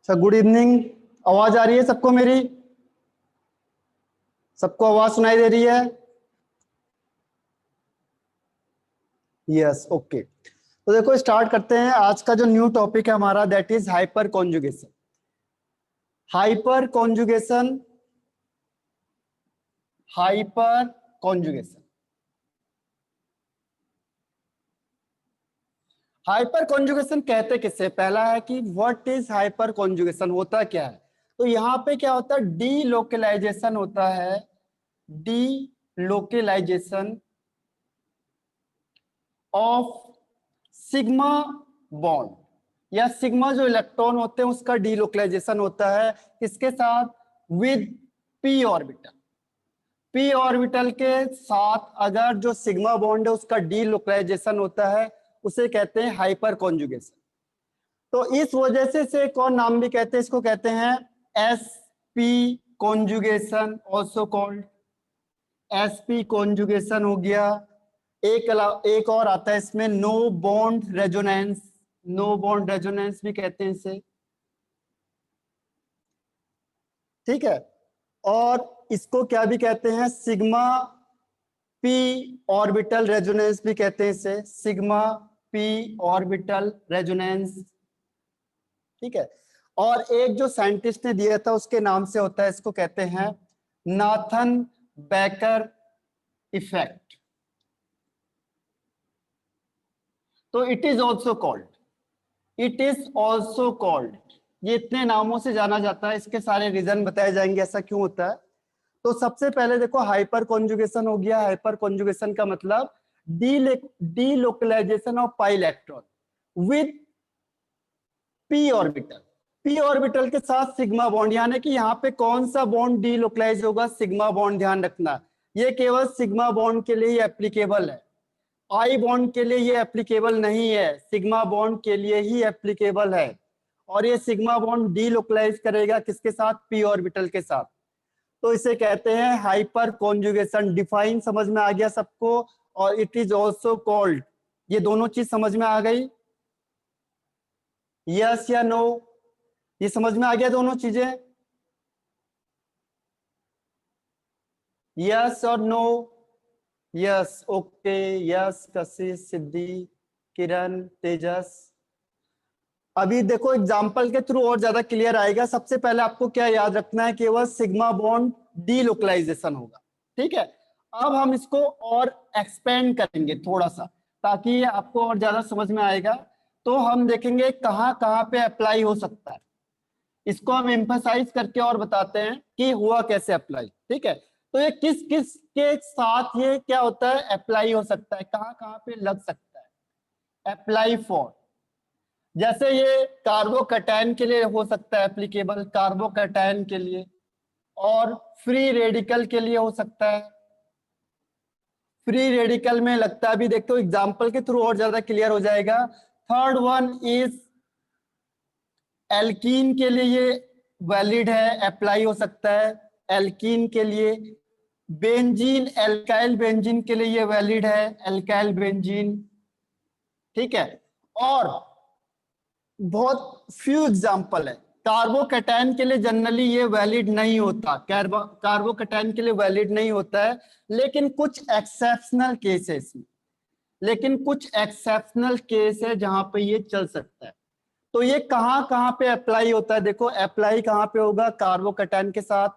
अच्छा, good evening. आवाज आ रही है सबको मेरी? सबको आवाज सुनाई दे रही है? Yes, okay. तो देखो, स्टार्ट करते हैं। आज का जो न्यू टॉपिक है हमारा, that is hyper conjugation. Hyper conjugation, hyper conjugation. Hyper conjugation कहते किससे? पहला है कि व्हाट इज हाइपर कॉन्जुगेशन, होता क्या है। तो यहाँ पे क्या होता है, डी लोकलाइजेशन होता है। Delocalization of sigma bond, या सिग्मा जो इलेक्ट्रॉन होते हैं उसका डीलोकलाइजेशन होता है। किसके साथ? With p orbital. P orbital के साथ अगर जो सिग्मा बॉन्ड है उसका डीलोकलाइजेशन होता है, उसे कहते हैं हाइपर कॉन्जुगेशन। तो इस वजह से एक और नाम भी कहते हैं, इसको कहते हैं s p conjugation, also called s p conjugation हो गया। एक और आता है इसमें, no bond resonance. No bond resonance भी कहते हैं इसे, ठीक है। और इसको क्या भी कहते हैं, सिग्मा पी ऑर्बिटल रेजोनेंस भी कहते हैं इसे, सिग्मा पी ऑर्बिटल रेजोनेंस, ठीक है। और एक जो साइंटिस्ट ने दिया था उसके नाम से होता है, इसको कहते हैं नाथन बेकर इफेक्ट। तो it is also called, it is also called, ये इतने नामों से जाना जाता है। इसके सारे रीजन बताए जाएंगे ऐसा क्यों होता है। तो सबसे पहले देखो, हाइपर कॉन्जुगेशन हो गया। हाइपर कॉन्जुगेशन का मतलब delocalization of pi electron with p orbital. P orbital के साथ सिग्मा बॉन्ड, यानी कि यहाँ पे कौन सा बॉन्ड डी लोकलाइज होगा? Sigma bond. ध्यान रखना, ये केवल सिग्मा बॉन्ड के लिए ही एप्लीकेबल है, आई बॉन्ड के लिए ये एप्लीकेबल नहीं है, सिग्मा बॉन्ड के लिए ही एप्लीकेबल है। और ये सिग्मा बॉन्ड डीलोकलाइज करेगा किसके साथ? पी ऑर्बिटल के साथ। तो इसे कहते हैं हाइपर कॉन्जुगेशन। डिफाइन समझ में आ गया सबको? और इट इज ऑल्सो कॉल्ड, ये दोनों चीज समझ में आ गई? यस या नो? ये समझ में आ गया दोनों चीजें? यस और नो? Yes, okay. यस, कशिश, सिद्धि, किरण, तेजस। अभी देखो एग्जाम्पल के थ्रू और ज्यादा क्लियर आएगा। सबसे पहले आपको क्या याद रखना है, केवल सिग्मा बॉन्ड डीलोकलाइजेशन होगा, ठीक है। अब हम इसको और एक्सपेंड करेंगे थोड़ा सा, ताकि आपको और ज्यादा समझ में आएगा। तो हम देखेंगे कहाँ कहाँ पे अप्लाई हो सकता है, इसको हम एम्फसाइज करके और बताते हैं कि हुआ कैसे अप्लाई, ठीक है। तो ये किस किस के साथ ये क्या होता है, अप्लाई हो सकता है, कहाँ कहाँ पे लग सकता है। अप्लाई फॉर, जैसे ये कार्बोकैटायन के लिए हो सकता है एप्लीकेबल, कार्बोकैटायन के लिए। और फ्री रेडिकल के लिए हो सकता है। फ्री रेडिकल में लगता है, अभी देखते हो एग्जांपल के थ्रू और ज्यादा क्लियर हो जाएगा। थर्ड वन इज एल्कीन के लिए ये वैलिड है, अप्लाई हो सकता है एल्कीन के लिए। बेंजीन, एल्काइल बेंजीन के लिए ये वैलिड है, एल्काइल बेंजीन, ठीक है। और बहुत फ्यू एग्जाम्पल है, कार्बोकैटायन के लिए जनरली ये वैलिड नहीं होता, कार्बोकैटायन के लिए वैलिड नहीं होता है। लेकिन कुछ एक्सेप्शनल केसेस में, लेकिन कुछ एक्सेप्शनल केस है जहां पे ये चल सकता है। तो ये कहाँ कहाँ पे अप्लाई होता है? देखो, अप्लाई कहाँ पे होगा? कार्बोकैटायन के साथ,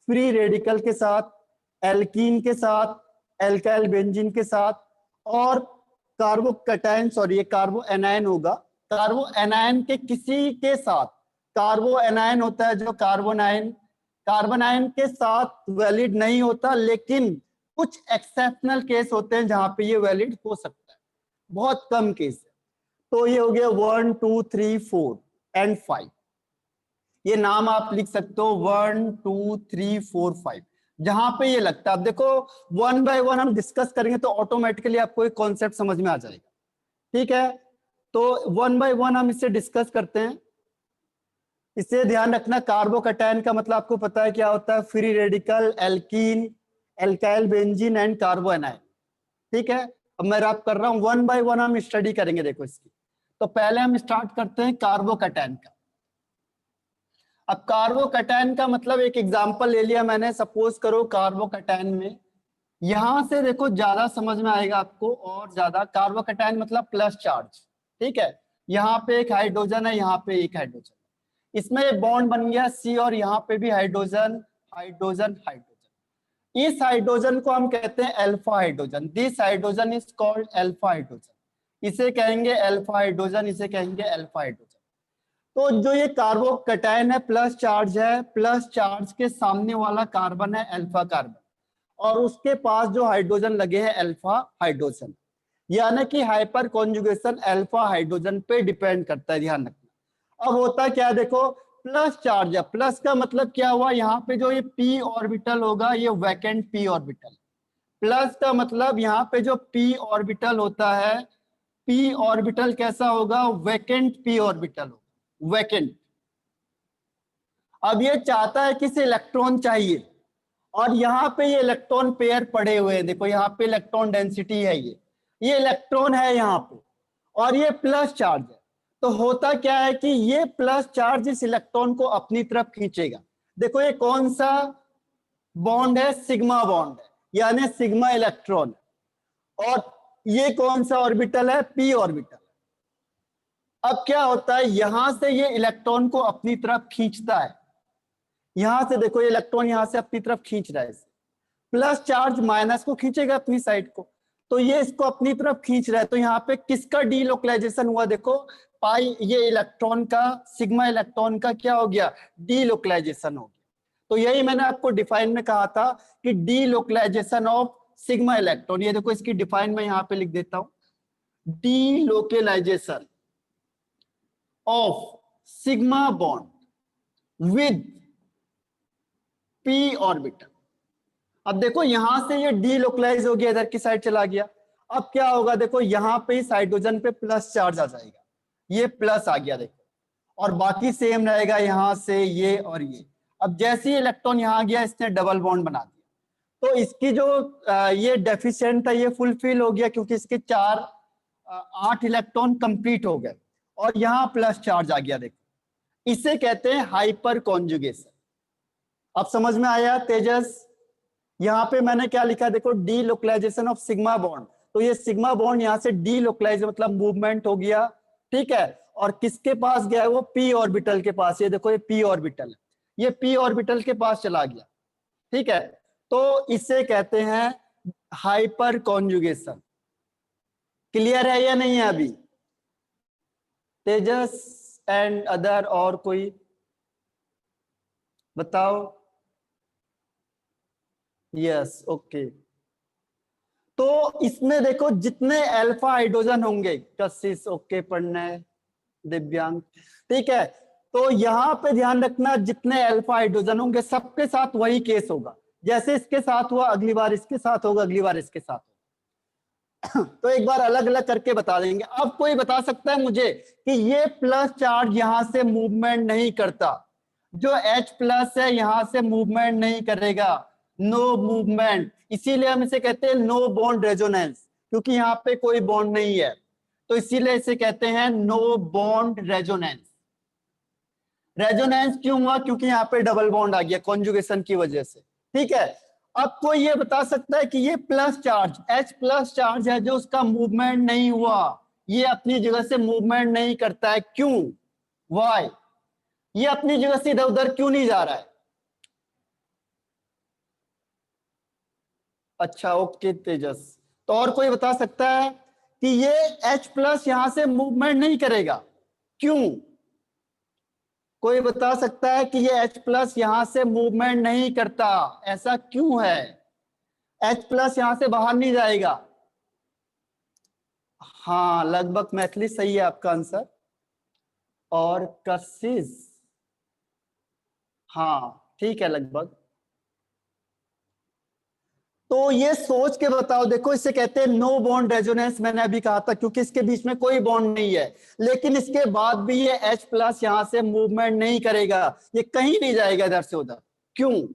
फ्री रेडिकल के साथ, एल्कीन के साथ, एल्काइल बेंजीन के साथ, और कार्बोकैटायन, सॉरी ये कार्बो एनायन होगा, कार्बो एनायन के किसी के साथ। कार्बो एनायन होता है जो कार्बोनाइन, कार्बन आयन के साथ वैलिड नहीं होता, लेकिन कुछ एक्सेप्शनल केस होते हैं जहां पे ये वैलिड हो सकता है, बहुत कम केस है। तो ये हो गया 1 2 3 4 एंड 5, ये नाम आप लिख सकते हो 1 2 3 4 5, जहां पे ये लगता है। अब देखो, वन बाय वन हम डिस्कस करेंगे तो ऑटोमेटिकली आपको एक कॉन्सेप्ट समझ में आ जाएगा, ठीक है। तो वन बाय वन हम इसे डिस्कस करते हैं। इसे ध्यान रखना, कार्बोकैटायन का मतलब आपको पता है क्या होता है, free radical, alkene, alkyl benzene and कार्बो anion, ठीक है। अब मैं रैप कर रहा हूं, वन बाय वन हम स्टडी करेंगे। देखो इसकी, तो पहले हम स्टार्ट करते हैं कार्बोकैटायन का। अब कार्बोकैटायन का मतलब एक एग्जांपल ले लिया मैंने, सपोज करो कार्बोकैटायन में, यहां से देखो ज्यादा समझ में आएगा आपको और ज्यादा। कार्बोकैटायन मतलब प्लस चार्ज, ठीक है। यहाँ पे एक हाइड्रोजन है, यहाँ पे एक हाइड्रोजन, इसमें बॉन्ड बन गया C, और यहाँ पे भी हाइड्रोजन हाइड्रोजन हाइड्रोजन। इस हाइड्रोजन को हम कहते हैं alpha hydrogen. This hydrogen is called alpha hydrogen. इसे कहेंगे अल्फा हाइड्रोजन, इसे कहेंगे अल्फा हाइड्रोजन। तो जो ये कार्बोकैटायन है प्लस चार्ज है, प्लस चार्ज के सामने वाला कार्बन है अल्फा कार्बन, और उसके पास जो हाइड्रोजन लगे हैं अल्फा हाइड्रोजन, यानी कि हाइपर कॉन्जुगेशन अल्फा हाइड्रोजन पे डिपेंड करता है, ध्यान रखना। अब होता क्या है, देखो प्लस चार्ज है, प्लस का मतलब क्या हुआ, यहाँ पे जो ये p ऑर्बिटल होगा ये वैकेंट p ऑर्बिटल। प्लस का मतलब यहाँ पे जो p ऑर्बिटल होता है, p ऑर्बिटल कैसा होगा, वैकेंट p ऑर्बिटल होगा, वैकेंट। अब ये चाहता है कि इसे इलेक्ट्रॉन चाहिए, और यहाँ पे ये इलेक्ट्रॉन पेयर पड़े हुए हैं, देखो यहाँ पे इलेक्ट्रॉन डेंसिटी है, ये इलेक्ट्रॉन है यहाँ पे, और ये प्लस चार्ज है। तो होता क्या है कि ये प्लस चार्ज इस इलेक्ट्रॉन को अपनी तरफ खींचेगा। देखो ये कौन सा बॉन्ड है, सिग्मा बॉन्ड है, यानी सिग्मा इलेक्ट्रॉन। और ये कौन सा ऑर्बिटल है, p ऑर्बिटल। अब क्या होता है, यहां से ये इलेक्ट्रॉन को अपनी तरफ खींचता है, यहां से देखो ये इलेक्ट्रॉन यहां से अपनी तरफ खींच रहा है, प्लस चार्ज माइनस को खींचेगा अपनी साइड को, तो ये इसको अपनी तरफ खींच रहा है। तो यहाँ पे किसका डीलोकलाइजेशन हुआ, देखो पाई, ये इलेक्ट्रॉन का, सिग्मा इलेक्ट्रॉन का क्या हो गया, डीलोकलाइजेशन हो गया। तो यही मैंने आपको डिफाइन में कहा था कि डीलोकलाइजेशन ऑफ सिग्मा इलेक्ट्रॉन, ये देखो इसकी डिफाइन में यहाँ पे लिख देता हूं, delocalization of sigma bond with p orbital. अब देखो यहां से ये डीलोकलाइज हो गया, इधर की साइड चला गया। अब क्या होगा, देखो यहाँ पे इस हाइड्रोजन पे प्लस चार्ज आ जाएगा, ये प्लस आ गया देखो, और बाकी सेम रहेगा यहाँ से ये और ये। अब जैसे ही इलेक्ट्रॉन यहाँ गया, इसने डबल बॉन्ड बना दिया, तो इसकी जो ये डेफिशिएंट था ये फुलफिल हो गया, क्योंकि इसके 8 इलेक्ट्रॉन कंप्लीट हो गए, और यहाँ प्लस चार्ज आ गया। देखो इसे कहते हैं हाइपर कॉन्जुगेशन। अब समझ में आया तेजस? यहाँ पे मैंने क्या लिखा, देखो डीलोकलाइजेशन ऑफ सिग्मा बॉन्ड, तो ये सिग्मा बॉन्ड यहाँ से डीलोकलाइज मतलब मूवमेंट हो गया, ठीक है। और किसके पास गया है, वो p ऑर्बिटल के पास। ये देखो ये p ऑर्बिटल है, ये p ऑर्बिटल के पास चला गया, ठीक है। तो इसे कहते हैं हाइपर कॉन्जुगेशन। क्लियर है या नहीं है अभी तेजस एंड अदर, और कोई बताओ? Yes, okay. तो इसमें देखो जितने अल्फा हाइड्रोजन होंगे, कशिश ओके पढ़ना है, दिव्यांग ठीक है। तो यहाँ पे ध्यान रखना, जितने अल्फा हाइड्रोजन होंगे सबके साथ वही केस होगा, जैसे इसके साथ हुआ अगली बार इसके साथ होगा, अगली बार इसके साथ होगा। तो एक बार अलग अलग करके बता देंगे। अब कोई बता सकता है मुझे कि ये प्लस चार्ज यहां से मूवमेंट नहीं करता, जो H प्लस है यहां से मूवमेंट नहीं करेगा, नो मूवमेंट, इसीलिए हम इसे कहते हैं नो बॉन्ड रेजोनेंस, क्योंकि यहाँ पे कोई बॉन्ड नहीं है, तो इसीलिए इसे कहते हैं नो बॉन्ड रेजोनेंस। रेजोनेंस क्यों हुआ, क्योंकि यहाँ पे डबल बॉन्ड आ गया कॉन्जुगेशन की वजह से, ठीक है। अब कोई ये बता सकता है कि ये plus charge H plus charge है जो उसका मूवमेंट नहीं हुआ, ये अपनी जगह से मूवमेंट नहीं करता है, क्यों, वाई, ये अपनी जगह से इधर उधर क्यों नहीं जा रहा है? अच्छा ओके तेजस। तो और कोई बता सकता है कि ये H प्लस यहां से मूवमेंट नहीं करेगा, क्यों? कोई बता सकता है कि ये H प्लस यहां से मूवमेंट नहीं करता, ऐसा क्यों है? H प्लस यहां से बाहर नहीं जाएगा। हाँ लगभग मैथिली सही है आपका आंसर। और कशिश, हाँ ठीक है लगभग। तो ये सोच के बताओ, देखो इसे कहते हैं नो बॉन्ड रेजोनेंस, मैंने अभी कहा था, क्योंकि इसके बीच में कोई बॉन्ड नहीं है, लेकिन इसके बाद भी ये H प्लस यहां से मूवमेंट नहीं करेगा, ये कहीं नहीं जाएगा इधर से उधर, क्यों?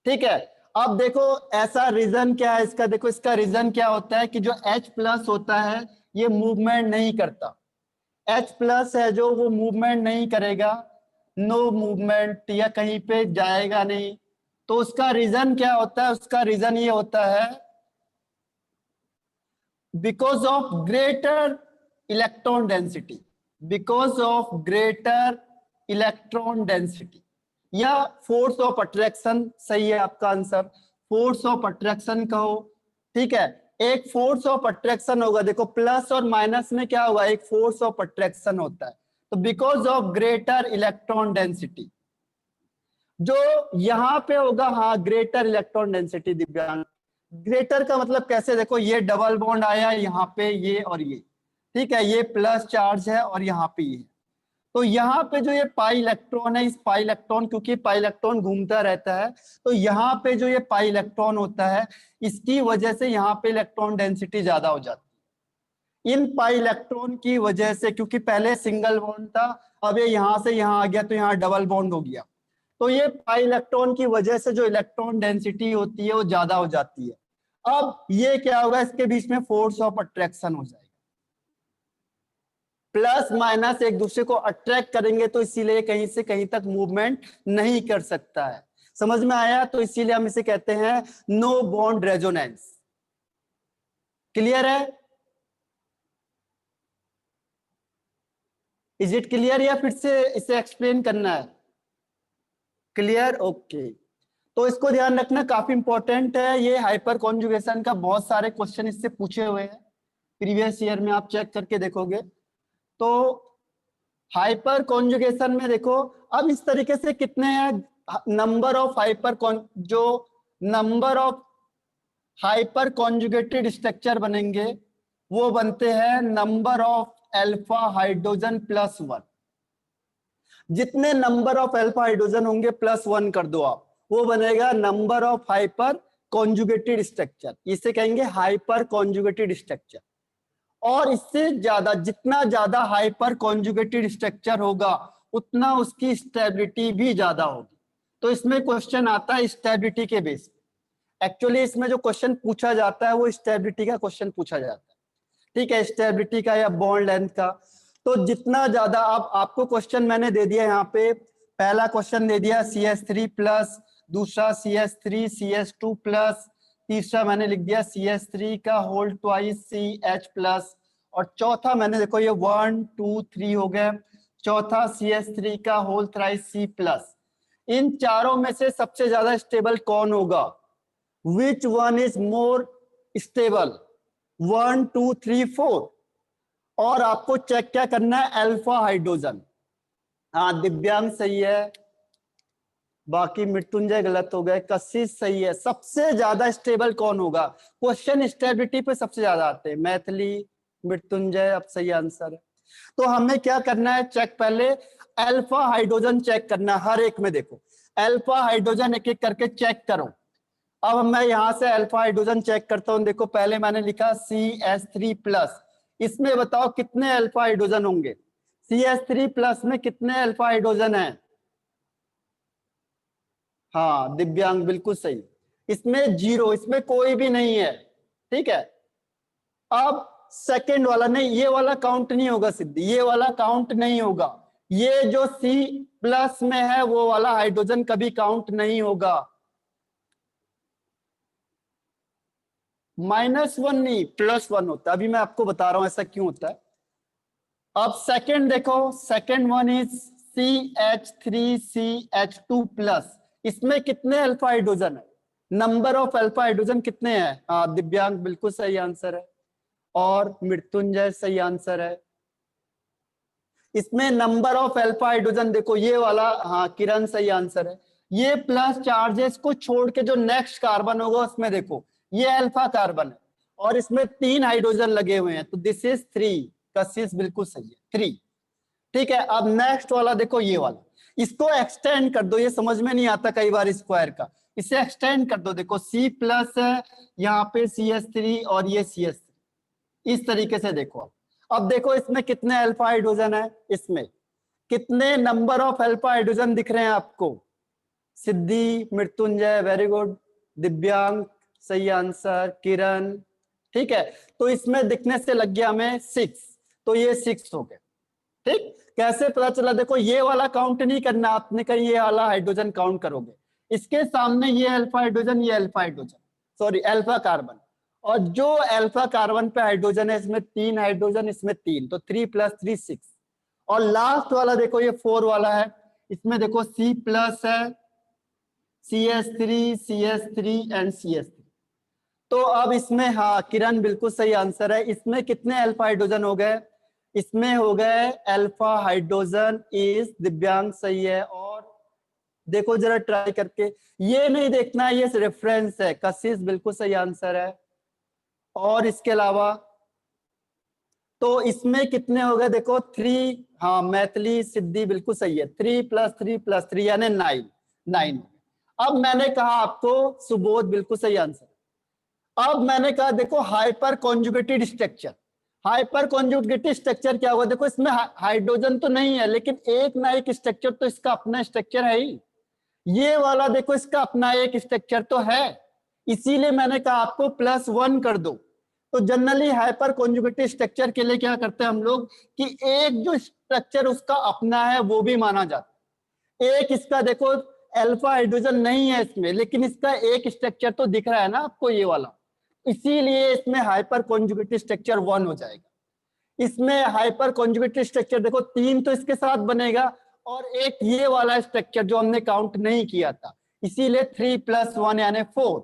ठीक है। अब देखो ऐसा रीजन क्या है इसका, देखो इसका रीजन क्या होता है कि जो H प्लस होता है ये मूवमेंट नहीं करता, H प्लस है जो वो मूवमेंट नहीं करेगा, नो मूवमेंट या कहीं पे जाएगा नहीं। तो उसका रीजन क्या होता है? उसका रीजन ये होता है because of greater electron density, because of greater electron density या फोर्स ऑफ अट्रैक्शन। सही है आपका आंसर, फोर्स ऑफ अट्रैक्शन कहो। ठीक है, एक फोर्स ऑफ अट्रैक्शन होगा, देखो प्लस और माइनस में क्या होगा, एक फोर्स ऑफ अट्रैक्शन होता है। तो because of greater electron density जो यहां पे होगा, हाँ ग्रेटर इलेक्ट्रॉन डेंसिटी। दिव्यांग, ग्रेटर का मतलब कैसे, देखो ये डबल बॉन्ड आया यहाँ पे, ये और ये, ठीक है, ये प्लस चार्ज है और यहाँ पे ये। तो यहाँ पे जो ये पाई इलेक्ट्रॉन है, इस पाई इलेक्ट्रॉन, क्योंकि पाई इलेक्ट्रॉन घूमता रहता है, तो यहाँ पे जो ये पाई इलेक्ट्रॉन होता है, इसकी वजह से यहाँ पे इलेक्ट्रॉन डेंसिटी ज्यादा हो जाती है। इन पाई इलेक्ट्रॉन की वजह से, क्योंकि पहले सिंगल बॉन्ड था, अब ये यहाँ से यहाँ आ गया तो यहाँ डबल बॉन्ड हो गया, तो ये पाई इलेक्ट्रॉन की वजह से जो इलेक्ट्रॉन डेंसिटी होती है वो ज्यादा हो जाती है। अब ये क्या होगा, इसके बीच में फोर्स ऑफ अट्रैक्शन हो जाएगा, प्लस माइनस एक दूसरे को अट्रैक्ट करेंगे, तो इसीलिए कहीं से कहीं तक मूवमेंट नहीं कर सकता है। समझ में आया? तो इसीलिए हम इसे कहते हैं नो बॉन्ड रेजोनेंस। क्लियर है? इज इट क्लियर या फिर से इसे एक्सप्लेन करना है? Clear, okay. तो इसको ध्यान रखना, काफी इंपॉर्टेंट है ये। हाइपर कॉन्जुगेशन का बहुत सारे क्वेश्चन इससे पूछे हुए हैं, प्रीवियस ईयर में आप चेक करके देखोगे। तो हाइपर कॉन्जुगेशन में देखो, अब इस तरीके से कितने हैं नंबर ऑफ जो number of hyper conjugated structure बनेंगे, वो बनते हैं number of alpha hydrogen plus one. जितने नंबर ऑफ अल्फा हाइड्रोजन होंगे प्लस वन कर दो आप, वो बनेगा number of hyper conjugated structure, इसे कहेंगे हाइपर कॉन्जुगेटेड स्ट्रक्चर। और इससे ज्यादा, जितना ज्यादा हाइपर कॉन्जुगेटेड स्ट्रक्चर होगा, उतना उसकी स्टेबिलिटी भी ज्यादा होगी। तो इसमें क्वेश्चन आता है स्टेबिलिटी के बेस पे। एक्चुअली इसमें जो क्वेश्चन पूछा जाता है वो स्टेबिलिटी का क्वेश्चन पूछा जाता है, ठीक है, स्टेबिलिटी का या बॉन्ड लेंथ का। तो जितना ज्यादा, आपको क्वेश्चन मैंने दे दिया यहाँ पे, पहला क्वेश्चन दे दिया CH3 प्लस, दूसरा CH3 CH2 प्लस, तीसरा मैंने लिख दिया CH3 का होल ट्वाइस CH प्लस, और चौथा मैंने देखो ये 1 2 3 हो गए, चौथा CH3 का होल थ्राइस C प्लस। इन चारों में से सबसे ज्यादा स्टेबल कौन होगा? Which one is more stable? 1 2 3 4। और आपको चेक क्या करना है? Alpha hydrogen. हाँ दिव्यांग सही है, बाकी मृत्युंजय गलत हो गए, कशिश सही है। सबसे ज्यादा स्टेबल कौन होगा? क्वेश्चन स्टेबिलिटी पे सबसे ज्यादा आते हैं। मैथिली, मृत्युंजय, अब सही आंसर है। तो हमें क्या करना है? चेक पहले अल्फा हाइड्रोजन चेक करना है, हर एक में देखो अल्फा हाइड्रोजन एक एक करके चेक करो। अब मैं यहां से अल्फा हाइड्रोजन चेक करता हूं। देखो पहले मैंने लिखा CH3 प्लस, इसमें बताओ कितने अल्फा हाइड्रोजन होंगे? CH3 प्लस में कितने अल्फा हाइड्रोजन है? हाँ दिव्यांग बिल्कुल सही, इसमें जीरो, इसमें कोई भी नहीं है, ठीक है। अब सेकंड वाला नहीं, ये वाला काउंट नहीं होगा सिद्धि, ये वाला काउंट नहीं होगा। ये जो C प्लस में है वो वाला हाइड्रोजन कभी काउंट नहीं होगा। -1 नहीं, +1 होता है। अभी मैं आपको बता रहा हूं ऐसा क्यों होता है। अब सेकंड देखो, second one is CH3CH2 plus, इसमें कितने अल्फा हाइड्रोजन है? नंबर ऑफ अल्फा हाइड्रोजन कितने हैं? हाँ दिव्यांग बिल्कुल सही आंसर है, और मृत्युंजय सही आंसर है। इसमें नंबर ऑफ अल्फा हाइड्रोजन देखो ये वाला, हाँ किरण सही आंसर है। ये प्लस चार्जेस को छोड़ के जो नेक्स्ट कार्बन होगा उसमें देखो ये अल्फा कार्बन है, और इसमें 3 हाइड्रोजन लगे हुए हैं, तो दिस इज 3। कशिश बिल्कुल सही है, 3। ठीक है, अब नेक्स्ट वाला देखो ये वाला, इसको एक्सटेंड कर दो, ये समझ में नहीं आता कई बार स्क्वायर का, इसे एक्सटेंड कर दो। देखो C प्लस है, यहाँ पे CH3 और ये CH3, इस तरीके से देखो अब देखो इसमें कितने अल्फा हाइड्रोजन है? इसमें कितने नंबर ऑफ अल्फा हाइड्रोजन दिख रहे हैं आपको? सिद्धि, मृत्युंजय वेरी गुड, दिव्यांग सही आंसर, किरण, ठीक है। तो इसमें दिखने से लग गया हमें 6, तो ये 6 हो गए। ठीक, कैसे पता चला? देखो ये वाला काउंट नहीं करना आपने, कहीं ये वाला हाइड्रोजन काउंट करोगे, इसके सामने ये अल्फा हाइड्रोजन, ये alpha hydrogen, sorry alpha carbon, और जो अल्फा कार्बन पे हाइड्रोजन है इसमें 3 हाइड्रोजन, इसमें 3, तो 3 + 3 6, और लास्ट वाला देखो ये 4 वाला है, इसमें देखो C+ है, CH3 CH3 एंड CH3। तो अब इसमें, हाँ किरण बिल्कुल सही आंसर है, इसमें कितने अल्फा हाइड्रोजन हो गए? इसमें हो गए अल्फा हाइड्रोजन इज, दिव्यांग सही है। और देखो जरा ट्राई करके, ये नहीं देखना है, ये रेफरेंस है, कशिश बिल्कुल सही आंसर है। और इसके अलावा तो इसमें कितने हो गए? देखो 3, हाँ मैथिली सिद्धि बिल्कुल सही है, 3 + 3 + 3 यानी 9। अब मैंने कहा आपको, सुबोध बिल्कुल सही आंसर। अब मैंने कहा देखो hyper conjugated structure, hyper conjugated structure क्या होगा? देखो इसमें हाइड्रोजन तो नहीं है, लेकिन एक ना एक स्ट्रक्चर तो इसका अपना स्ट्रक्चर है ही। ये वाला देखो इसका अपना एक स्ट्रक्चर तो है, इसीलिए मैंने कहा आपको +1 कर दो। तो जनरली हाइपर कॉन्जुगेटेड स्ट्रक्चर के लिए क्या करते हैं हम लोग कि एक जो स्ट्रक्चर उसका अपना है वो भी माना जाता है। एक इसका देखो अल्फा हाइड्रोजन नहीं है इसमें, लेकिन इसका एक स्ट्रक्चर तो दिख रहा है ना आपको, ये वाला, इसीलिए इसमें हाइपर कॉन्जुगेटेड स्ट्रक्चर 1 हो जाएगा। इसमें हाइपर कॉन्जुगेटेड स्ट्रक्चर देखो 3 तो इसके साथ बनेगा, और एक ये वाला स्ट्रक्चर जो हमने काउंट नहीं किया था, इसीलिए 3 + 1 यानी 4।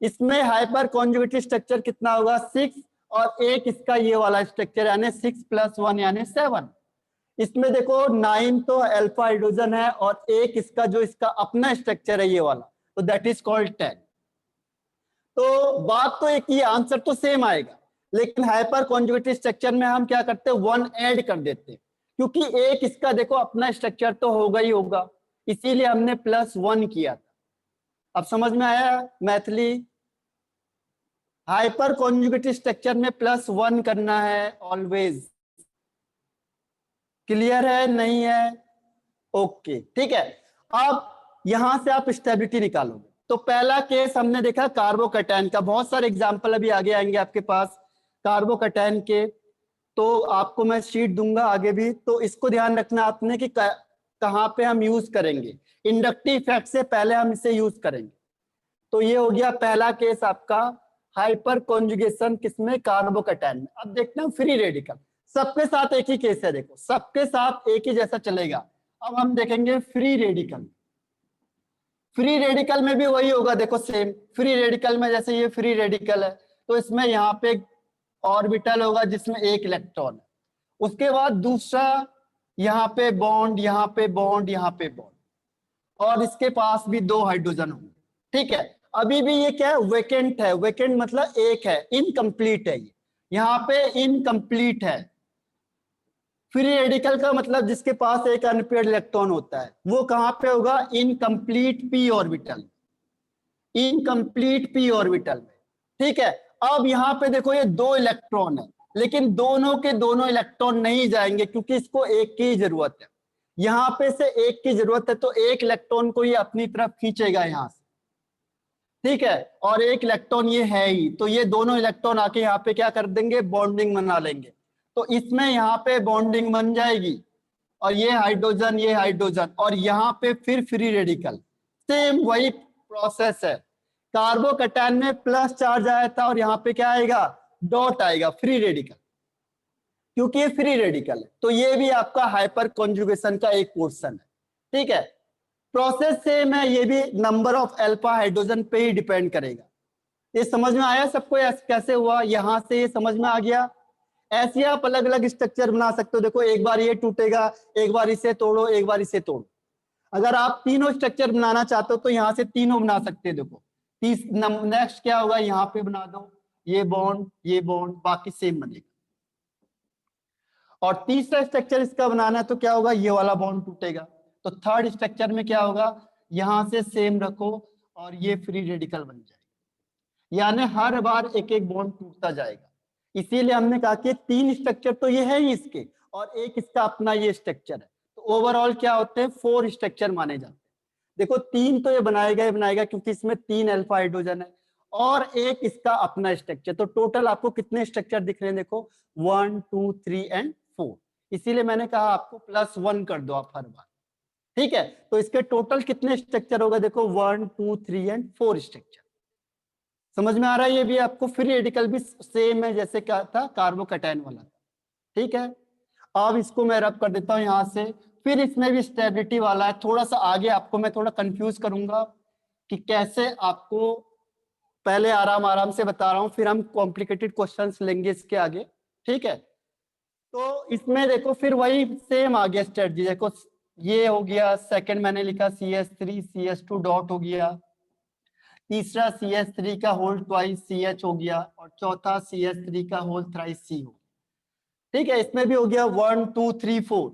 इसमें हाइपर कॉन्जुगेटेड स्ट्रक्चर कितना होगा? 6, और एक इसका ये वाला स्ट्रक्चर यानी 6 + 1 यानी 7। इसमें देखो 9 तो अल्फा हाइड्रोजन है, और एक इसका जो इसका अपना स्ट्रक्चर है ये वाला, तो दैट इज कॉल्ड 10। तो बात तो एक ही, आंसर तो सेम आएगा, लेकिन हाइपर कॉन्जुगेटेड स्ट्रक्चर में हम क्या करते हैं? 1 ऐड कर देते हैं, क्योंकि एक इसका देखो अपना स्ट्रक्चर तो होगा ही होगा, इसीलिए हमने +1 किया था। अब समझ में आया मैथिली? हाइपर कॉन्जुगेटेड स्ट्रक्चर में +1 करना है ऑलवेज। क्लियर है? नहीं है? ओके ठीक है। अब यहां से आप स्टेबिलिटी निकालोगे। तो पहला केस हमने देखा कार्बोकैटायन का, बहुत सारे एग्जांपल अभी आगे आएंगे आपके पास कार्बोकैटायन के, तो आपको मैं शीट दूंगा आगे भी, तो इसको ध्यान रखना आपने कि कहां पे हम यूज करेंगे। इंडक्टिव इफेक्ट से पहले हम इसे यूज करेंगे। तो ये हो गया पहला केस आपका, हाइपर कॉन्जुगेशन किसमें? कार्बोकैटायन में। अब देखते हैं फ्री रेडिकल, सबके साथ एक ही केस है, देखो सबके साथ एक ही जैसा चलेगा। अब हम देखेंगे फ्री रेडिकल। फ्री रेडिकल में भी वही होगा, देखो सेम। फ्री रेडिकल में जैसे ये फ्री रेडिकल है, तो इसमें यहाँ पे ऑर्बिटल होगा जिसमें एक इलेक्ट्रॉन है, उसके बाद दूसरा यहाँ पे बॉन्ड, यहाँ पे बॉन्ड, यहाँ पे बॉन्ड, और इसके पास भी 2 हाइड्रोजन होंगे। ठीक है, अभी भी ये क्या है? वेकेंट है। वेकेंट मतलब एक है, इनकम्प्लीट है ये, यहाँ पे इनकम्प्लीट है। फ्री रेडिकल का मतलब जिसके पास एक अनपेयर्ड इलेक्ट्रॉन होता है, वो कहां पे होगा? Incomplete p orbital, incomplete p orbital में। ठीक है, अब यहाँ पे देखो ये 2 इलेक्ट्रॉन है, लेकिन दोनों के दोनों इलेक्ट्रॉन नहीं जाएंगे, क्योंकि इसको एक की जरूरत है। यहाँ पे से एक की जरूरत है, तो एक इलेक्ट्रॉन को ये अपनी तरफ खींचेगा यहाँ से। ठीक है, और एक इलेक्ट्रॉन ये है ही, तो ये दोनों इलेक्ट्रॉन आके यहाँ पे क्या कर देंगे? बॉन्डिंग बना लेंगे। तो इसमें यहाँ पे बॉन्डिंग बन जाएगी, और ये हाइड्रोजन, ये हाइड्रोजन, और यहाँ पे फिर फ्री रेडिकल। सेम वही प्रोसेस है। कार्बोकैटायन में प्लस चार्ज आया था, और यहाँ पे क्या आएगा? डॉट आएगा, फ्री रेडिकल, क्योंकि ये फ्री रेडिकल है। तो ये भी आपका हाइपर कॉन्जुगेशन का एक पोर्शन है। ठीक है, प्रोसेस से मैं, ये भी नंबर ऑफ अल्फा हाइड्रोजन पे ही डिपेंड करेगा। ये समझ में आया सबको? कैसे हुआ? यहां से ये समझ में आ गया। ऐसे आप अलग अलग स्ट्रक्चर बना सकते हो। देखो एक बार ये टूटेगा, एक बार इसे तोड़ो, एक बार इसे तोड़ो। अगर आप तीनों स्ट्रक्चर बनाना चाहते हो तो यहाँ से तीनों बना सकते हैं। देखो नेक्स्ट क्या होगा? यहाँ पे बना दो ये बॉन्ड, ये बॉन्ड, बाकी सेम बनेगा। और तीसरा स्ट्रक्चर इसका बनाना है तो क्या होगा? ये वाला बॉन्ड टूटेगा। तो थर्ड स्ट्रक्चर में क्या होगा? यहां से सेम रखो, और ये फ्री रेडिकल बन जाएगा, यानी हर बार एक एक बॉन्ड टूटता जाएगा। इसीलिए हमने कहा कि 3 स्ट्रक्चर तो ये है ही इसके, और एक इसका अपना ये स्ट्रक्चर है। तो ओवरऑल क्या होते हैं? 4 स्ट्रक्चर माने जाते हैं। देखो 3 तो ये बनाएगा ही बनाएगा, क्योंकि इसमें 3 अल्फा हाइड्रोजन है, और एक इसका अपना स्ट्रक्चर। तो टोटल आपको कितने स्ट्रक्चर दिख रहे हैं? देखो 1 2 3 एंड 4। इसीलिए मैंने कहा आपको +1 कर दो आप हर बार। ठीक है, तो इसके टोटल कितने स्ट्रक्चर होगा, देखो 1 2 3 एंड 4 स्ट्रक्चर। समझ में आ रहा है? ये भी आपको फ्री रेडिकल भी सेम है जैसे क्या था कार्बोकैटायन वाला था। ठीक है, अब इसको मैं रब कर देता हूं यहां से। फिर इसमें भी स्टेबिलिटी वाला है, थोड़ा सा आगे आपको मैं थोड़ा कंफ्यूज करूंगा कि कैसे आपको, पहले आराम आराम से बता रहा हूं, फिर हम कॉम्प्लिकेटेड क्वेश्चंस लेंगे इसके आगे। ठीक है, तो इसमें देखो फिर वही सेम आ गया स्ट्रेटजी। देखो ये हो गया, सेकंड मैंने लिखा CH3 CH2 डॉट हो गया, तीसरा CH3 का होल ट्वाइस CH हो गया, और चौथा CH3 का होल थ्राइस C हो गया। ठीक है, इसमें भी हो गया 1 2 3 4।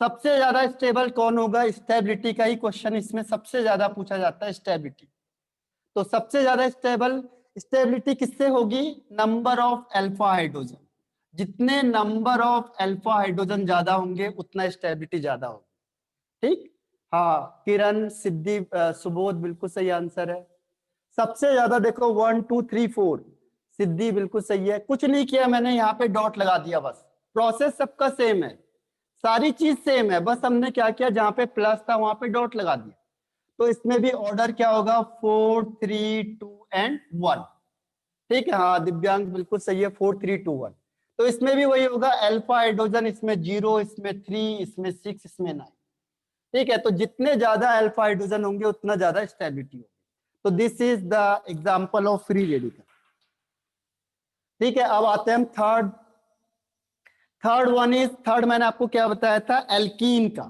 सबसे ज्यादा स्टेबल कौन होगा, स्टेबिलिटी का ही क्वेश्चन इसमें सबसे ज्यादा पूछा जाता है, स्टेबिलिटी। तो सबसे ज्यादा स्टेबिलिटी किससे होगी, नंबर ऑफ अल्फा हाइड्रोजन। जितने नंबर ऑफ अल्फा हाइड्रोजन ज्यादा होंगे उतना स्टेबिलिटी ज्यादा होगी। ठीक, हाँ किरण सिद्धि सुबोध बिल्कुल सही आंसर है। सबसे ज्यादा देखो 1 2 3 4, सिद्धि बिल्कुल सही है। कुछ नहीं किया मैंने, यहाँ पे डॉट लगा दिया बस। प्रोसेस सबका सेम है, सारी चीज सेम है, बस हमने क्या किया, जहां पे प्लस था वहां पे डॉट लगा दिया। तो इसमें भी ऑर्डर क्या होगा, 4 3 2 एंड 1। ठीक है, हाँ दिव्यांग बिल्कुल सही है, 4 3 2 1। तो इसमें भी वही होगा, अल्फा हाइड्रोजन इसमें 0, इसमें 3, इसमें 6, इसमें 9। ठीक है, तो जितने ज्यादा अल्फा हाइड्रोजन होंगे उतना ज्यादा स्टेबिलिटी होगी। तो this is the example of free radical. ठीक है, अब आते हैं हम थर्ड मैंने आपको क्या बताया था, एल्कीन का।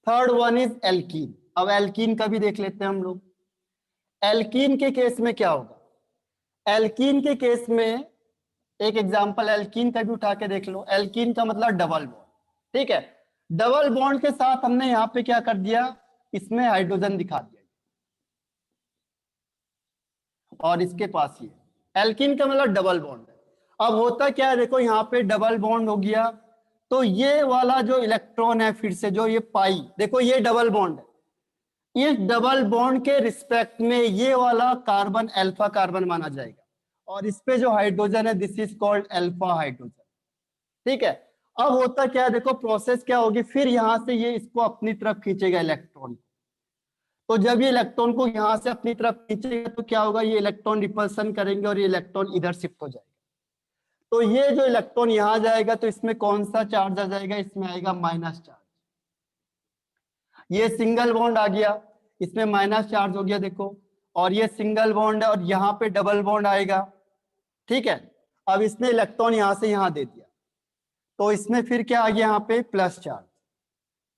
Third one is alkene. अब एल्कीन का भी देख लेते हैं हम लोग। एल्कीन के केस में क्या होगा, एल्कीन के केस में एक एग्जांपल एल्कीन का भी उठा के देख लो। एल्कीन का मतलब डबल बॉन्ड। ठीक है, डबल बॉन्ड के साथ हमने यहाँ पे क्या कर दिया, इसमें हाइड्रोजन दिखा दिया, और इसके पास ये एल्कीन का मतलब डबल बॉन्ड है। अब होता क्या है, देखो यहाँ पे डबल बॉन्ड हो गया, तो ये वाला जो इलेक्ट्रॉन है, फिर से जो ये पाई, देखो ये डबल बॉन्ड है, इस डबल बॉन्ड के रिस्पेक्ट में ये वाला कार्बन अल्फा कार्बन माना जाएगा, और इस पे जो हाइड्रोजन है this is called alpha hydrogen. ठीक है, अब होता क्या है, देखो प्रोसेस क्या होगी, फिर यहां से ये इसको अपनी तरफ खींचेगा इलेक्ट्रॉन। तो जब ये इलेक्ट्रॉन को यहां से अपनी तरफ खींचेगा तो क्या होगा, ये इलेक्ट्रॉन रिपल्सन करेंगे और ये इलेक्ट्रॉन इधर शिफ्ट हो जाएगा। तो ये जो इलेक्ट्रॉन यहां जाएगा तो इसमें कौन सा चार्ज आ जाएगा, इसमें आएगा माइनस चार्ज। ये सिंगल बॉन्ड आ गया, इसमें माइनस चार्ज हो गया देखो, और ये सिंगल बॉन्ड है और यहाँ पे डबल बॉन्ड आएगा। ठीक है, अब इसने इलेक्ट्रॉन यहां से यहां दे दिया, तो इसमें फिर क्या आ गया, यहाँ पे प्लस चार्ज,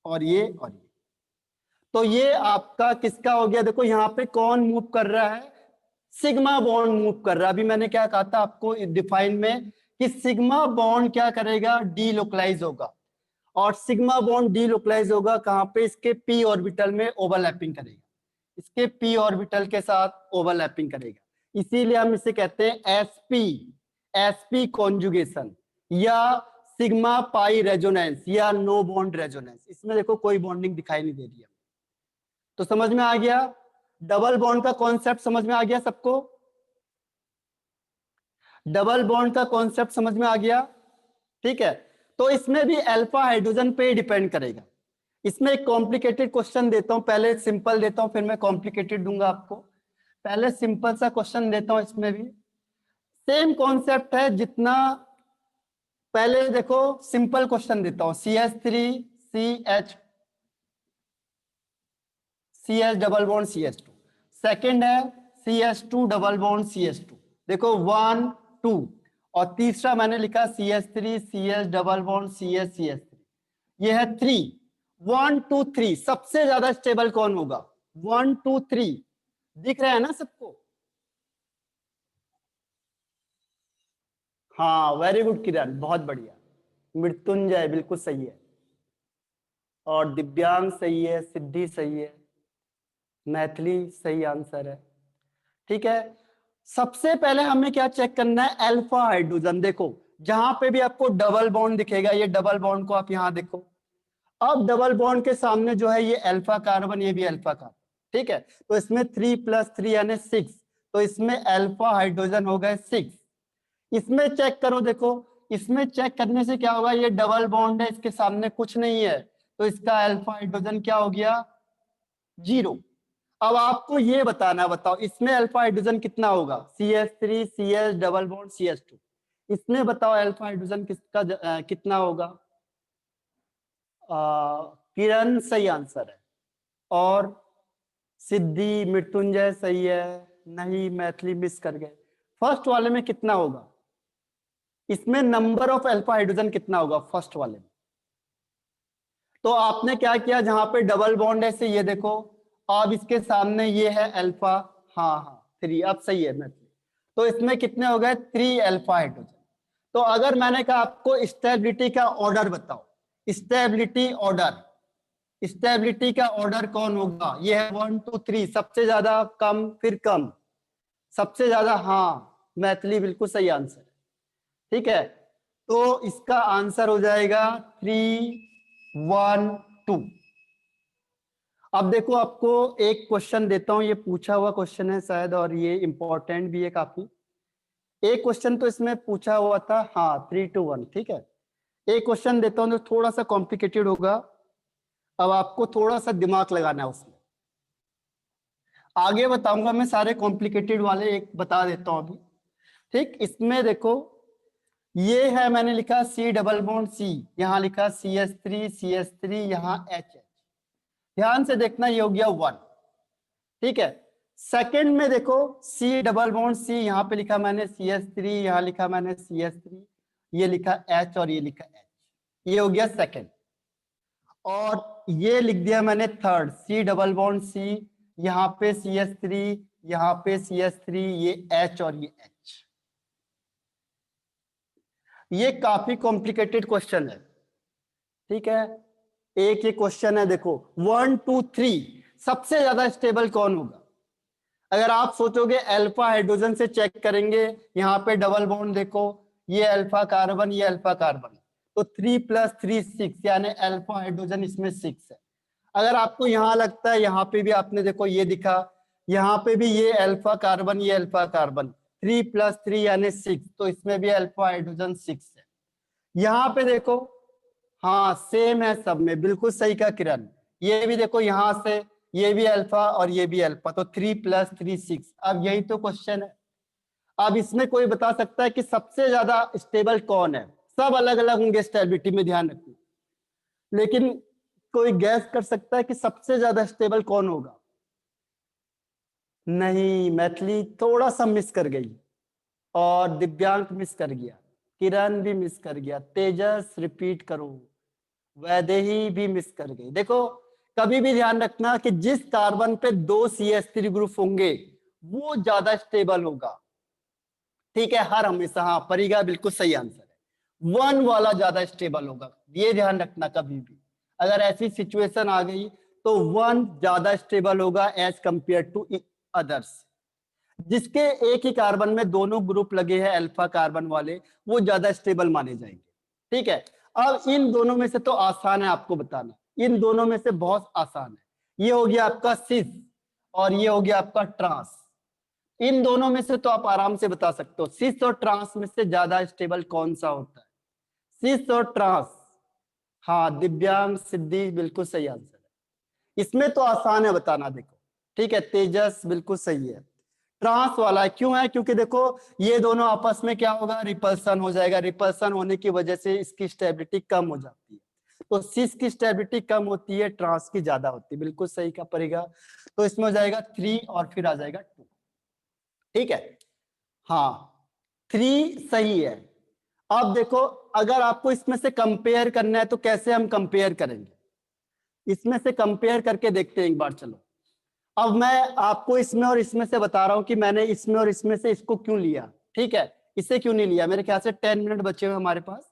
और ये और ये। तो ये आपका किसका हो गया, देखो यहाँ पे कौन मूव कर रहा है, सिग्मा बॉन्ड मूव कर रहा है। अभी मैंने क्या कहा था आपको डिफाइन में कि सिग्मा बॉन्ड क्या करेगा, डीलोकलाइज होगा, और सिग्मा बॉन्ड डीलोकलाइज होगा कहां पे, इसके p ऑर्बिटल में ओवरलैपिंग करेगा, इसके p ऑर्बिटल के साथ ओवरलैपिंग करेगा। इसीलिए हम इसे कहते हैं sp कॉन्जुगेशन, या सिग्मा पाई रेजोनेंस, या नो बॉन्ड रेजोनेंस। इसमें देखो कोई बॉन्डिंग दिखाई नहीं दे रही है। तो समझ में आ गया, डबल बॉन्ड का कॉन्सेप्ट समझ में आ गया सबको, डबल बॉन्ड का कॉन्सेप्ट समझ में आ गया। ठीक है, तो इसमें भी अल्फा हाइड्रोजन पे डिपेंड करेगा। इसमें एक कॉम्प्लिकेटेड क्वेश्चन देता हूं, पहले सिंपल देता हूं फिर मैं कॉम्प्लिकेटेड दूंगा आपको। पहले सिंपल सा क्वेश्चन देता हूं, इसमें भी सेम कॉन्सेप्ट है जितना, पहले देखो सिंपल क्वेश्चन देता हूं, CH double bond CH2। Second है CH2 डबल बॉन्ड CH2, देखो 1 2, और तीसरा मैंने लिखा CH3 CH double bond CH3, ये है 3। 1 2 3 सबसे ज्यादा स्टेबल कौन होगा, 1 2 3 दिख रहा है ना सबको, हाँ वेरी गुड किरण, बहुत बढ़िया। मृत्युंजय बिल्कुल सही है, और दिव्यांग सही है, सिद्धि सही है, मैथिली सही आंसर है। ठीक है, सबसे पहले हमें क्या चेक करना है, अल्फा हाइड्रोजन। देखो जहां पे भी आपको डबल बॉन्ड दिखेगा, ये डबल बॉन्ड को आप यहां देखो, अब डबल बॉन्ड के सामने जो है ये अल्फा कार्बन, ये भी अल्फा कार्बन। ठीक है, तो इसमें 3 + 3 यानी 6, तो इसमें अल्फा हाइड्रोजन हो गए 6। इसमें चेक करो, देखो इसमें चेक करने से क्या होगा, ये डबल बॉन्ड है, इसके सामने कुछ नहीं है, तो इसका अल्फा हाइड्रोजन क्या हो गया, 0। अब आपको ये बताना, बताओ इसमें अल्फा हाइड्रोजन कितना होगा, CH3 CS double bond CH2, इसमें बताओ अल्फा हाइड्रोजन किसका कितना होगा। किरण सही आंसर है, और सिद्धि मृत्युंजय सही है, नहीं मैथिली मिस कर गए। फर्स्ट वाले में कितना होगा, इसमें नंबर ऑफ अल्फा हाइड्रोजन कितना होगा फर्स्ट वाले में। तो आपने क्या किया, जहां पे डबल बॉन्ड है से ये देखो, अब इसके सामने ये है अल्फा, हाँ हाँ 3, अब सही है मैथिली। तो इसमें कितने हो गए, 3 अल्फा हाइड्रोजन। तो अगर मैंने कहा आपको स्टेबिलिटी का ऑर्डर बताओ, स्टेबिलिटी ऑर्डर, स्टेबिलिटी का ऑर्डर कौन होगा, ये है 1 2 3, सबसे ज्यादा कम फिर कम, सबसे ज्यादा, हाँ मैथिली बिल्कुल सही आंसर है, ठीक है। तो इसका आंसर हो जाएगा 3 1 2। अब देखो आपको एक क्वेश्चन देता हूं, ये पूछा हुआ क्वेश्चन है शायद, और ये इंपॉर्टेंट भी है काफी। एक क्वेश्चन तो इसमें पूछा हुआ था, हाँ 3 2 1, ठीक है। एक क्वेश्चन देता हूं जो थोड़ा सा कॉम्प्लिकेटेड होगा, अब आपको थोड़ा सा दिमाग लगाना है उसमें। आगे बताऊंगा मैं सारे कॉम्प्लिकेटेड वाले, एक बता देता हूं अभी, ठीक। इसमें देखो ये है, मैंने लिखा C डबल बॉन्ड C, यहां लिखा CH3 यहां H, ध्यान से देखना, ये हो गया 1, ठीक है। सेकंड में देखो C डबल बॉन्ड C, यहां पे लिखा मैंने CH3, यहां लिखा मैंने CH3, ये लिखा H और ये लिखा H, ये हो गया सेकंड। और ये लिख दिया मैंने third, C double bond C, यहाँ पे CH3, यहाँ पे CH3, ये H और ये H। ये काफी कॉम्प्लिकेटेड क्वेश्चन है, ठीक है। एक ये क्वेश्चन है, देखो 1 2 3 सबसे ज्यादा स्टेबल कौन होगा। अगर आप सोचोगे अल्फा हाइड्रोजन से चेक करेंगे, यहाँ पे डबल बॉन्ड देखो, ये अल्फा कार्बन, ये अल्फा कार्बन, तो 3 + 3 6, यानी अल्फा हाइड्रोजन इसमें 6 है। अगर आपको यहाँ लगता है, यहाँ पे भी आपने देखो ये दिखा, यहाँ पे भी ये अल्फा कार्बन, ये अल्फा कार्बन, 3 + 3 यानी 6, तो इसमें भी अल्फा हाइड्रोजन 6 है। यहाँ पे देखो, हाँ सेम है सब में, बिल्कुल सही का किरण, ये भी देखो यहां से, ये भी अल्फा और ये भी अल्फा, तो 3 + 3 6। अब यही तो क्वेश्चन है। अब इसमें कोई बता सकता है कि सबसे ज्यादा स्टेबल कौन है, सब अलग अलग होंगे स्टेबिलिटी में, ध्यान रखना, लेकिन कोई गैस कर सकता है कि सबसे ज्यादा स्टेबल कौन होगा। नहीं, मैथिली थोड़ा सा मिस कर गई, और दिव्यांक मिस कर गया, किरण भी मिस कर गया, तेजस रिपीट करो, वैदेही भी मिस कर गई। देखो कभी भी ध्यान रखना कि जिस कार्बन पे 2 CH3 ग्रुप होंगे वो ज्यादा स्टेबल होगा, ठीक है, हर हमेशा, हाँ परिगा बिल्कुल सही आंसर है, 1 वाला ज्यादा स्टेबल होगा, ये ध्यान रखना। कभी भी अगर ऐसी सिचुएशन आ गई तो 1 ज्यादा स्टेबल होगा एज कंपेयर टू अदर्स। जिसके एक ही कार्बन में दोनों ग्रुप लगे हैं अल्फा कार्बन वाले, वो ज्यादा स्टेबल माने जाएंगे, ठीक है। अब इन दोनों में से तो आसान है आपको बताना, इन दोनों में से बहुत आसान है। ये हो गया आपका सिस और ये हो गया आपका ट्रांस। इन दोनों में से तो आप आराम से बता सकते हो, सिस और ट्रांस में से ज्यादा स्टेबल कौन सा होता है, सिस और ट्रांस। हाँ दिव्यांग सिद्धि बिल्कुल सही आंसर है, इसमें तो आसान है बताना, देखो ठीक है। तेजस बिल्कुल सही है, ट्रांस वाला है। क्यों है, क्योंकि देखो ये दोनों आपस में क्या होगा, रिपल्सन हो जाएगा, रिपल्सन होने की वजह से इसकी स्टेबिलिटी कम हो जाती है, तो सिस की स्टेबिलिटी कम होती है, ट्रांस की ज्यादा होती है, बिल्कुल सही का पड़ेगा। तो इसमें हो जाएगा 3 और फिर आ जाएगा 2, ठीक है। हाँ 3 सही है। अब देखो अगर आपको इसमें से कंपेयर करना है तो कैसे हम कंपेयर करेंगे, इसमें से कंपेयर करके देखते हैं एक बार, चलो। अब मैं आपको इसमें और इसमें से बता रहा हूं कि मैंने इसमें और इसमें से इसको क्यों लिया, ठीक है, इसे क्यों नहीं लिया। मेरे ख्याल से 10 मिनट बचे हुए हमारे पास,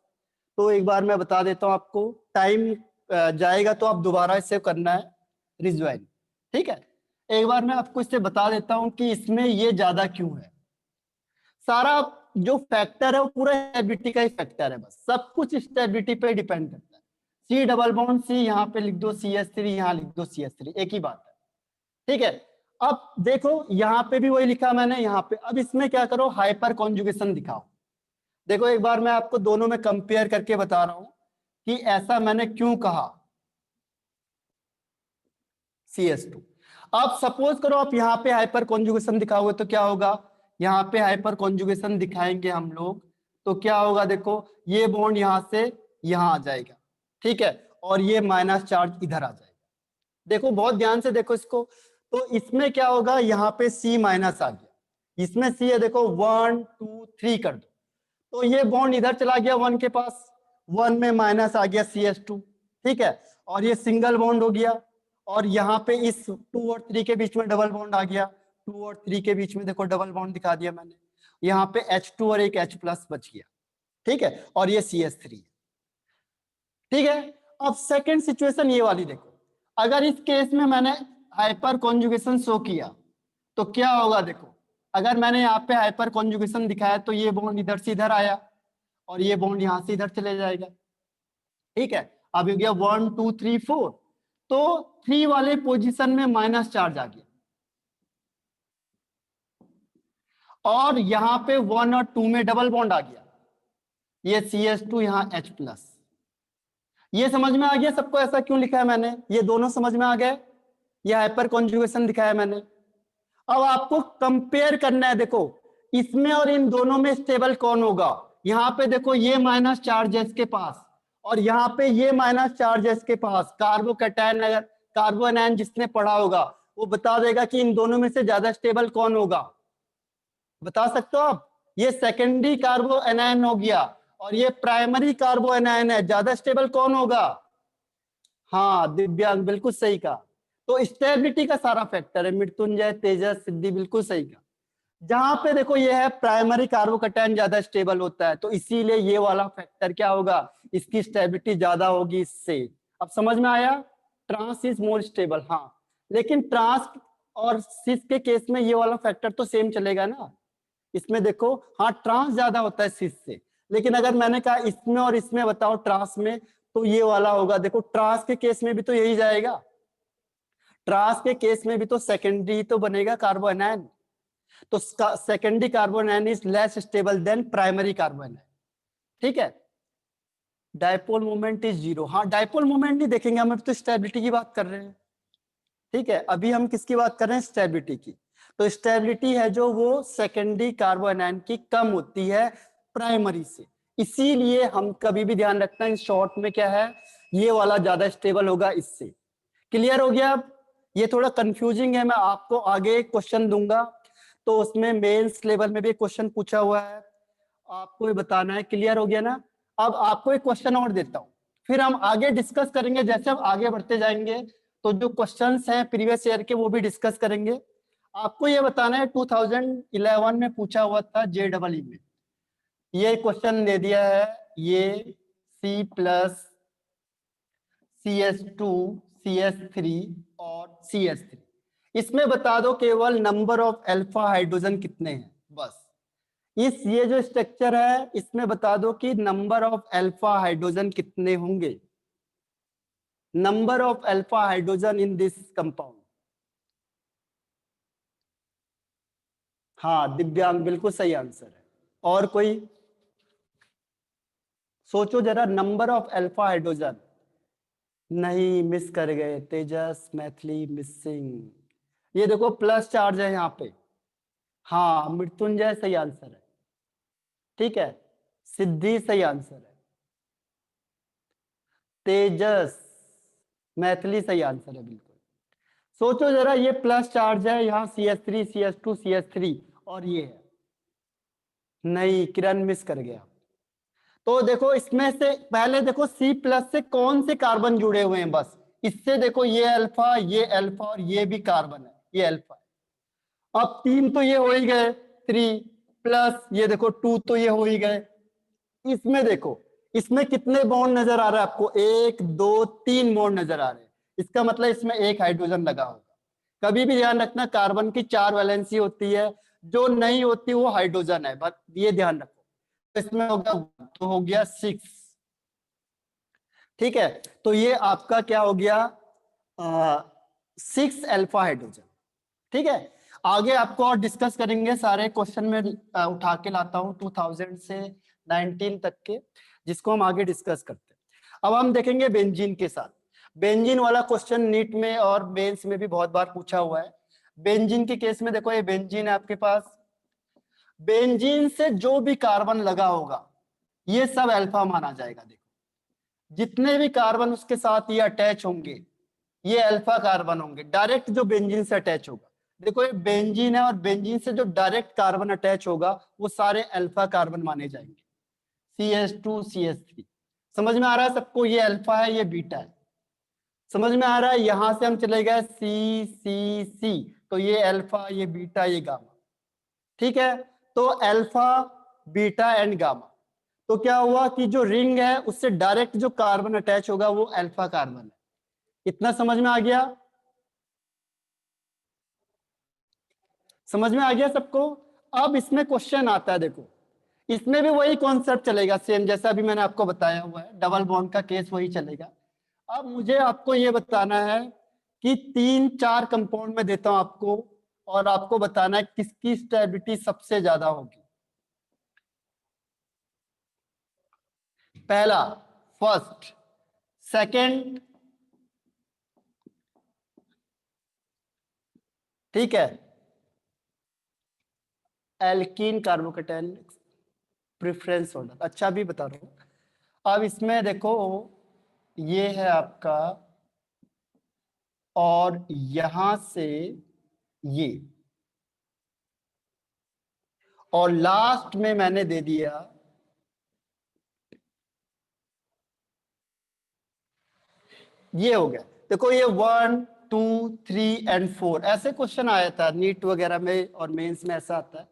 तो एक बार मैं बता देता हूं आपको, टाइम जाएगा तो आप दोबारा इसे करना है रिज्वाइन, ठीक है। एक बार मैं आपको इससे बता देता हूं कि इसमें ये ज्यादा क्यों है। सारा जो फैक्टर है वो पूरा स्टेबिलिटी का ही फैक्टर है, बस सब कुछ स्टेबिलिटी पे डिपेंड करता है। C डबल बॉन्ड C यहाँ पे लिख दो, CH3 यहाँ लिख दो CH3, एक ही बात है, ठीक है। अब देखो यहाँ पे भी वही लिखा मैंने यहाँ पे, अब इसमें क्या करो, हाइपर कॉन्जुगेशन दिखाओ। देखो एक बार मैं आपको दोनों में कंपेयर करके बता रहा हूं कि ऐसा मैंने क्यों कहा। CS2। अब सपोज करो आप यहाँ पे हाइपर कॉन्जुगेशन दिखाओगे तो क्या होगा, यहाँ पे हाइपर कॉन्जुगेशन दिखाएंगे हम लोग तो क्या होगा, देखो ये बॉन्ड यहाँ से यहाँ आ जाएगा, ठीक है, और ये माइनस चार्ज इधर आ जाएगा। देखो बहुत ध्यान से देखो इसको, तो इसमें क्या होगा, यहाँ पे C माइनस आ गया, इसमें C है, देखो 1 2 3 कर दो, तो ये बॉन्ड इधर चला गया 1 के पास, 1 में माइनस आ गया CS2, ठीक है, और ये सिंगल बॉन्ड हो गया, और यहाँ पे इस 2 और 3 के बीच में डबल बॉन्ड आ गया, 2 और 3 के बीच में देखो डबल बॉन्ड दिखा दिया मैंने, यहाँ पे H2 और एक H प्लस बच गया, ठीक है, और ये CS3, ठीक है। अब सेकंड सिचुएशन ये वाली देखो, अगर इस केस में मैंने हाइपर कॉन्जुगेशन शो किया तो क्या होगा, देखो अगर मैंने यहाँ पे हाइपर कॉन्जुगेशन दिखाया तो ये बॉन्ड इधर से इधर आया और ये बॉन्ड यहां से इधर चले जाएगा, ठीक है। अब हो गया 1 2 3 4, तो 3 वाले पोजीशन में माइनस चार्ज आ गया, और यहाँ पे 1 और 2 में डबल बॉन्ड आ गया, ये CS2 यहाँ H प्लस। ये समझ में आ गया सबको ऐसा क्यों लिखा है मैंने, ये दोनों समझ में आ गए, ये हाइपर कॉन्जुगेशन दिखाया मैंने। अब आपको कंपेयर करना है, देखो इसमें और इन दोनों में स्टेबल कौन होगा, यहाँ पे देखो ये माइनस चार्ज है इसके पास, और यहाँ पे ये माइनस चार्ज है इसके पास। कार्बोकैटायन, अगर कार्बोनायन जिसने पढ़ा होगा वो बता देगा कि इन दोनों में से ज्यादा स्टेबल कौन होगा, बता सकते हो आप। ये सेकेंडरी कार्बोनायन हो गया और ये प्राइमरी कार्बोनायन है, ज्यादा स्टेबल कौन होगा। हाँ दिव्यांग बिल्कुल सही कहा, तो स्टेबिलिटी का सारा फैक्टर है, मृत्युंजय तेजस सिद्धि बिल्कुल सही कहा। जहां पे देखो ये है प्राइमरी कार्बोकैटायन ज्यादा स्टेबल होता है, तो इसीलिए ये वाला फैक्टर क्या होगा, इसकी स्टेबिलिटी ज्यादा होगी इससे। अब समझ में आया, ट्रांस इज मोर स्टेबल, हाँ, लेकिन ट्रांस और सिस के केस में ये वाला फैक्टर तो सेम चलेगा ना, इसमें देखो हाँ ट्रांस ज्यादा होता है सिस से, लेकिन अगर मैंने कहा इसमें और इसमें बताओ ट्रांस में, तो ये वाला होगा। देखो ट्रांस के केस में भी तो यही जाएगा, ट्रांस के केस में भी तो सेकेंडरी तो बनेगा कार्बोनायन, तो secondary carbanion is less stable than primary carbanion, ठीक है। डायपोल मोमेंट इज 0, हाँ डायपोल मोमेंट नहीं देखेंगे हम, तो स्टेबिलिटी की बात कर रहे हैं, ठीक है। अभी हम किसकी बात कर रहे हैं, स्टेबिलिटी की। तो स्टेबिलिटी है जो वो सेकेंडरी कार्बोनायन की कम होती है प्राइमरी से, इसीलिए हम कभी भी ध्यान रखना है शॉर्ट में क्या है, ये वाला ज्यादा स्टेबल होगा इससे। क्लियर हो गया। अब ये थोड़ा कंफ्यूजिंग है, मैं आपको आगे क्वेश्चन दूंगा तो उसमें मेंस लेवल में भी क्वेश्चन पूछा हुआ है, आपको ये बताना है। क्लियर हो गया ना। अब आपको एक क्वेश्चन और देता हूँ, फिर हम आगे डिस्कस करेंगे, जैसे हम आगे बढ़ते जाएंगे तो जो क्वेश्चंस हैं प्रीवियस ईयर के वो भी डिस्कस करेंगे। आपको ये बताना है 2011 में पूछा हुआ था JEE में, ये क्वेश्चन दे दिया है, ये C प्लस CS2 CS3 और CS3, इसमें बता दो केवल नंबर ऑफ अल्फा हाइड्रोजन कितने हैं, बस इस ये जो स्ट्रक्चर है इसमें बता दो कि नंबर ऑफ अल्फा हाइड्रोजन कितने होंगे, number of alpha hydrogen in this compound. हाँ दिव्यांग बिल्कुल सही आंसर है, और कोई सोचो जरा, नंबर ऑफ अल्फा हाइड्रोजन, नहीं मिस कर गए, तेजस मैथिली मिसिंग, ये देखो प्लस चार्ज है यहाँ पे, हाँ मृत्युंजय सही आंसर है, ठीक है, सिद्धि सही आंसर है, तेजस मैथिली सही आंसर है बिल्कुल। सोचो जरा, ये प्लस चार्ज है यहाँ CS3 CS2 CS3, और ये है, नहीं किरण मिस कर गया। तो देखो इसमें से पहले देखो C प्लस से कौन से कार्बन जुड़े हुए हैं, बस इससे देखो ये अल्फा और ये भी कार्बन है, ये अल्फा है। अब 3 तो ये हो ही गए, 3 प्लस ये देखो 2 तो ये हो ही गए। इसमें देखो इसमें कितने बॉन्ड नजर आ रहा है आपको, 1 2 3 बॉन्ड नजर आ रहे हैं, इसका मतलब इसमें एक हाइड्रोजन लगा होगा। कभी भी ध्यान रखना कार्बन की 4 वैलेंसी होती है, जो नहीं होती वो हाइड्रोजन है, बस ये ध्यान रखो। इसमें होगा तो हो गया 6, ठीक है, तो ये आपका क्या हो गया 6 अल्फा हाइड्रोजन, ठीक है। आगे आपको और डिस्कस करेंगे, सारे क्वेश्चन में उठा के लाता हूं 2000 से 19 तक के, जिसको हम आगे डिस्कस करते हैं। अब हम देखेंगे बेंजीन के साथ। बेंजीन वाला क्वेश्चन नीट में और मेंस में भी बहुत बार पूछा हुआ है। बेंजीन के केस में देखो, ये बेंजीन है आपके पास। बेंजीन से जो भी कार्बन लगा होगा ये सब अल्फा माना जाएगा। देखो जितने भी कार्बन उसके साथ ये अटैच होंगे ये अल्फा कार्बन होंगे, डायरेक्ट जो बेंजीन से अटैच होगा। देखो ये बेंजीन है और बेंजीन से जो डायरेक्ट कार्बन अटैच होगा वो सारे अल्फा कार्बन माने जाएंगे। CH2 CH3। समझ में आ रहा है सबको? ये अल्फा है, ये बीटा है। समझ में आ रहा है? यहां से हम चले गए C तो ये अल्फा, ये बीटा, ये गामा। ठीक है, तो अल्फा बीटा एंड गामा। तो क्या हुआ कि जो रिंग है उससे डायरेक्ट जो कार्बन अटैच होगा वो अल्फा कार्बन है। इतना समझ में आ गया? समझ में आ गया सबको? अब इसमें क्वेश्चन आता है, देखो इसमें भी वही कॉन्सेप्ट चलेगा सेम जैसा अभी मैंने आपको बताया हुआ है, डबल बॉन्ड का केस वही चलेगा। अब मुझे आपको ये बताना है कि 3-4 कंपाउंड में देता हूं आपको, और आपको बताना है किसकी स्टेबिलिटी सबसे ज्यादा होगी। पहला फर्स्ट, सेकंड, ठीक है, एल्कीन कार्बोकेटाइन प्रेफरेंस ऑर्डर। अच्छा भी बता रहा हूं। अब इसमें देखो ये है आपका, और यहां से ये, और लास्ट में मैंने दे दिया ये हो गया। देखो ये 1 2 3 एंड 4 ऐसे क्वेश्चन आया था नीट वगैरह में और मेंस में, ऐसा आता है।